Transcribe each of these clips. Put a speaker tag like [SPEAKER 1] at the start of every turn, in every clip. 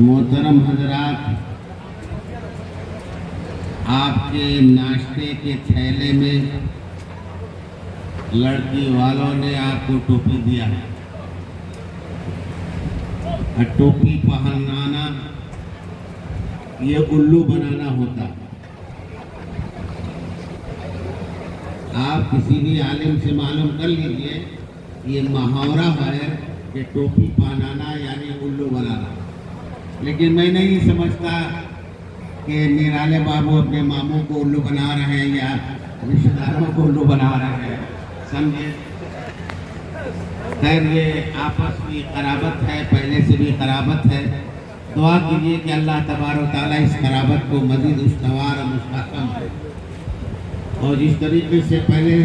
[SPEAKER 1] मोहतरम हजरात, आपके नाश्ते के थैले में लड़की वालों ने आपको टोपी दिया है। और टोपी पहनाना ये उल्लू बनाना होता। आप किसी भी आलिम से मालूम कर लीजिए, ये मुहावरा है कि टोपी पहनाना यानी उल्लू बनाना। लेकिन मैं नहीं समझता कि निराले बाबू अपने मामू को उल्लू बना रहे हैं या रिश्तेदारों को उल्लू बना रहे हैं, समझे। खैर, ये आपस की क़राबत है, पहले से भी क़राबत है। दुआ कीजिए कि अल्लाह तबारक व तआला इस क़राबत को मज़ीद उस्तवार और मुस्तहकम, और जिस तरीके से पहले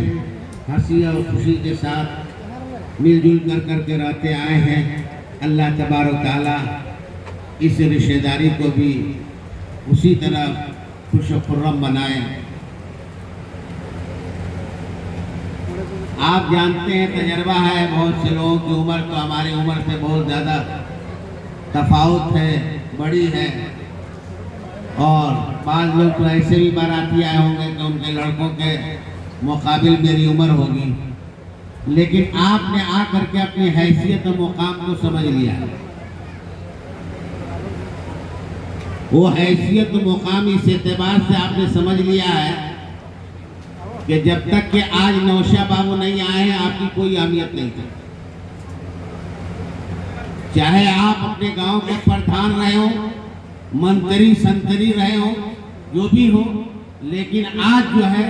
[SPEAKER 1] हंसी और खुशी के साथ मिलजुल करके रहते आए हैं, अल्लाह तबारक व तआला इस रिश्तेदारी को भी उसी तरह खुश व खुर्रम बनाए। आप जानते हैं, तजर्बा है, बहुत से लोगों की उम्र तो हमारी उम्र से बहुत ज़्यादा तफावत है, बड़ी है। और बाज़ लोग तो ऐसे भी बाराती आए होंगे कि उनके लड़कों के मुकाबिल मेरी उम्र होगी, लेकिन आपने आकर के अपनी हैसियत और मुकाम को समझ लिया। वो हैसियत और मुकाम इस एतबार से आपने समझ लिया है कि जब तक कि आज नौशा बाबू नहीं आए हैं, आपकी कोई अहमियत नहीं थी। चाहे आप अपने गांव के प्रधान रहे हो, मंत्री संतरी रहे हो, जो भी हो, लेकिन आज जो है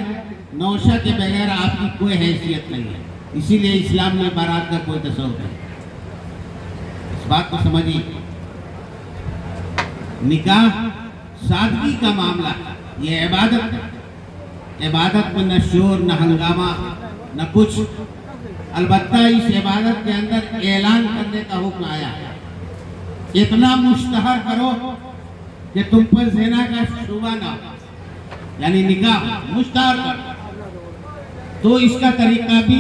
[SPEAKER 1] नौशा के बगैर आपकी कोई हैसियत नहीं है। इसीलिए इस्लाम में बारात का कोई तस्वुर नहीं। इस बात को समझिए। निकाह सादगी का मामला, ये इबादत है। इबादत में न शोर, न हंगामा, न कुछ। अलबत्ता इस इबादत के अंदर ऐलान करने का हुक्म आया है। इतना मुश्तहर करो कि तुम पर ज़िना का शुबा ना हो, यानी निकाह मुश्तहर करो। तो इसका तरीका भी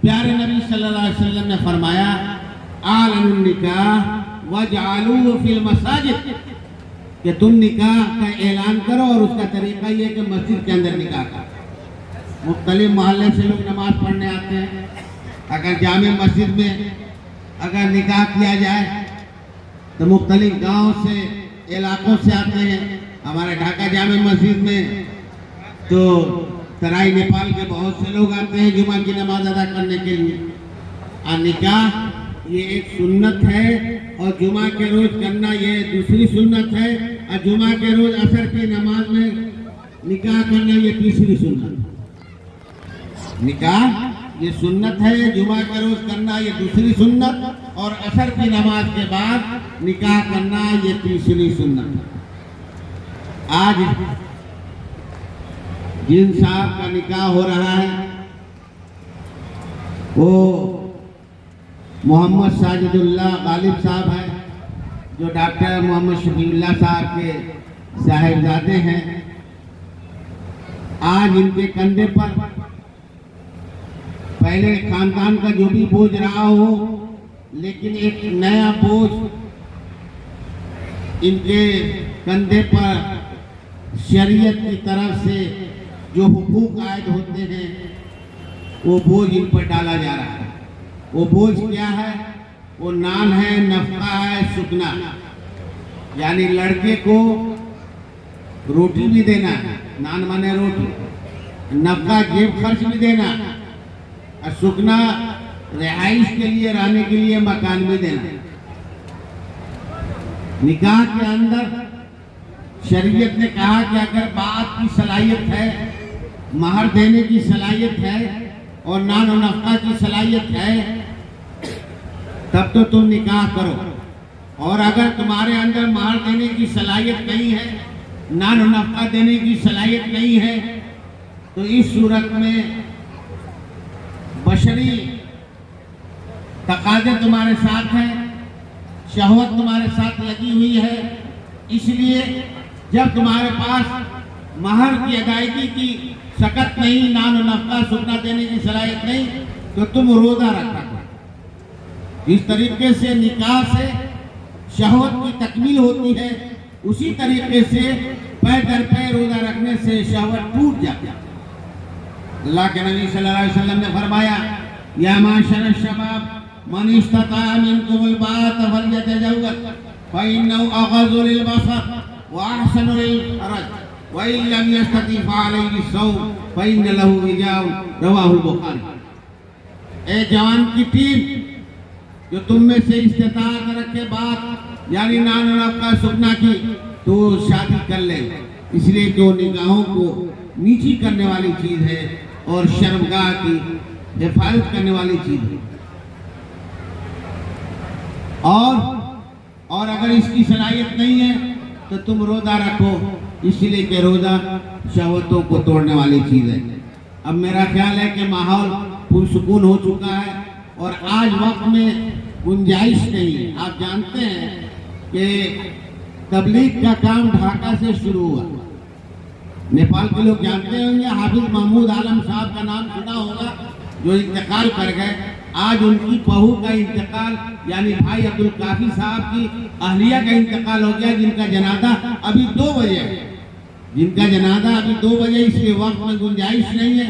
[SPEAKER 1] प्यारे नबी सल्लल्लाहु अलैहि वसल्लम ने फरमाया, आलनुन निकाह वजअलूहु फिल मसाजिद, कि तुम निकाह का ऐलान करो और उसका तरीका ये कि मस्जिद के अंदर निकाह का। मुख्तलिफ मोहल्ले से लोग नमाज पढ़ने आते हैं। अगर जामे मस्जिद में अगर निकाह किया जाए तो मुख्तलिफ गांव से, इलाकों से आते हैं। हमारे ढाका जामे मस्जिद में तो तराई नेपाल के बहुत से लोग आते हैं जुमा की नमाज अदा करने के लिए। और निकाह ये एक सुन्नत है, और जुमा के रोज करना ये दूसरी सुन्नत है, और जुमा के रोज असर की नमाज में निकाह करना ये तीसरी सुन्नत। निकाह ये सुन्नत है, जुमा के रोज करना ये दूसरी सुन्नत, और असर की नमाज के बाद निकाह करना ये तीसरी सुन्नत। आज जिन साहब का निकाह हो रहा है वो मोहम्मद साजिदुल्लाह गालिब साहब हैं, जो डॉक्टर मोहम्मद शफीउल्लाह साहब के साहिबजादे हैं। आज इनके कंधे पर पहले खानदान का जो भी बोझ रहा हो, लेकिन एक नया बोझ इनके कंधे पर शरीयत की तरफ से जो हुकूक आयद होते हैं, वो बोझ इन पर डाला जा रहा है। वो बोझ क्या है? वो नान है, नफका है, सुकना, यानी लड़के को रोटी भी देना, नान माने रोटी, नफका जेब खर्च भी देना, और सुकना रिहाइश के लिए, रहने के लिए मकान भी देना। निकाह के अंदर शरीयत ने कहा कि अगर बात की सलाहियत है, महर देने की सलाहियत है, और नान और नफका की सलाहियत है, तब तो तुम निकाह करो। और अगर तुम्हारे अंदर महर देने की सलाहियत नहीं है, नान और नफका देने की सलाहियत नहीं है, तो इस सूरत में बशरी तकाज़े तुम्हारे साथ हैं, शहवत तुम्हारे साथ लगी हुई है। इसलिए जब तुम्हारे पास महर की अदायगी की शकत नहीं, नान और नफका सुकना देने की सलाहियत नहीं, तो तुम रोज़ा रखा करो। इस तरीके से निकाह से شہوت کی تکمیل ہوتی ہے، اسی طریقے سے پے در پے روزہ رکھنے سے شہوت ٹوٹ جاتی ہے۔ اللہ کے نبی صلی اللہ علیہ وسلم نے فرمایا یا معاشر الشباب من استطاع منکم الباءۃ فلیتزوج فإنه أغض للبصر وأحسن للفرج وإن لم يستطع فعليه الصوم فإن له وجاء رواہ البخاری۔ اے جوان کی ٹیم جو تم میں سے استطاعت رکھے بات یعنی نان اور آپ کا سکنا کی تو شادی کر لے، اس لیے کہ وہ نگاہوں کو نیچی کرنے والی چیز ہے اور شرمگاہ کی حفاظت کرنے والی چیز ہے، اور اگر اس کی صلاحیت نہیں ہے تو تم روزہ رکھو، اس لیے کہ روزہ شہوتوں کو توڑنے والی چیز ہے۔ اب میرا خیال ہے کہ ماحول پرسکون ہو چکا ہے اور آج وقت میں گنجائش نہیں ہے۔ آپ جانتے ہیں کہ تبلیغ کا کام ڈھاکہ سے شروع ہوا، نیپال کے لوگ جانتے ہوں گے، حافظ محمود عالم صاحب کا نام سنا ہوگا جو انتقال کر گئے۔ آج ان کی بہو کا انتقال یعنی بھائی عبدالکافی صاحب کی اہلیہ کا انتقال ہو گیا، جن کا جنازہ ابھی 2 بجے ہے، اس لیے وقت میں گنجائش نہیں ہے۔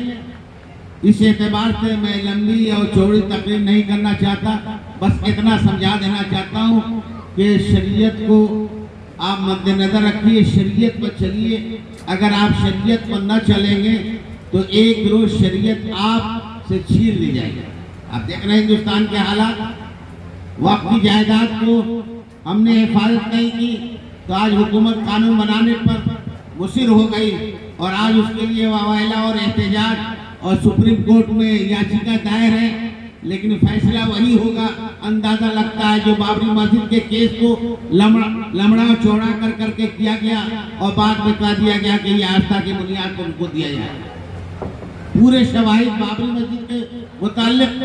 [SPEAKER 1] اس اعتبار سے میں لمبی اور چوڑی تقریر نہیں کرنا چاہتا، بس اتنا سمجھا دینا چاہتا ہوں کہ شریعت کو آپ مد نظر رکھیے، شریعت پر چلیے۔ اگر آپ شریعت پر نہ چلیں گے تو ایک روز شریعت آپ سے چھین لی جائے گی۔ آپ دیکھ رہے ہیں ہندوستان کے حالات، وقت کی جائیداد کو ہم نے حفاظت نہیں کی تو آج حکومت قانون بنانے پر مصر ہو گئی اور آج اس کے لیے واویلا اور احتجاج اور سپریم کورٹ میں یاچیکا دائر ہے، لیکن فیصلہ وہی ہوگا۔ اندازہ لگتا ہے جو بابری مسجد کے کیس کو لمڑا چوڑا کر کے کیا گیا اور بعد میں کہا دیا گیا کہ یہ آستھا کی بنیاد پر ان کو دیا جائے، پورے شواہد بابری مسجد کے متعلق،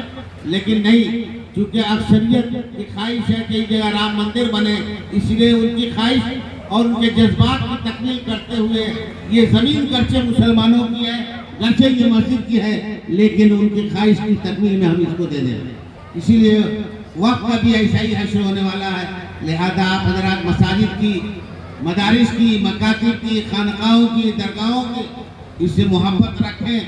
[SPEAKER 1] لیکن نہیں، چونکہ اکثریت کی خواہش ہے کہ اس جگہ رام مندر بنے، اس لیے ان کی خواہش اور ان کے جذبات کی تکمیل کرتے ہوئے یہ زمین گرچہ مسلمانوں کی ہے، گرچہ یہ مسجد کی ہے، لیکن ان کی خواہش کی تکمیل میں ہم اس کو دے دیں۔ اسی لیے وقت کا بھی ایسا ہی حشر ہونے والا ہے، لہذا آپ حضرات مساجد کی، مدارس کی، مکاتب کی، خانقاہوں کی، درگاہوں کی اس سے محبت رکھیں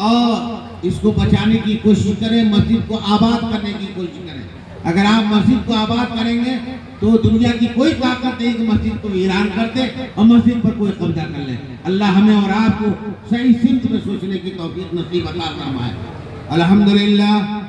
[SPEAKER 1] اور اس کو بچانے کی کوشش کریں، مسجد کو آباد کرنے کی کوشش کریں۔ اگر آپ مسجد کو آباد کریں گے تو دنیا کی کوئی طاقت نہیں کہ مسجد کو ویران کر دے اور مسجد پر کوئی قبضہ کر لے۔ اللہ ہمیں اور آپ کو صحیح سمت میں سوچنے کی توفیق نصیب عطا فرمائے۔ الحمدللہ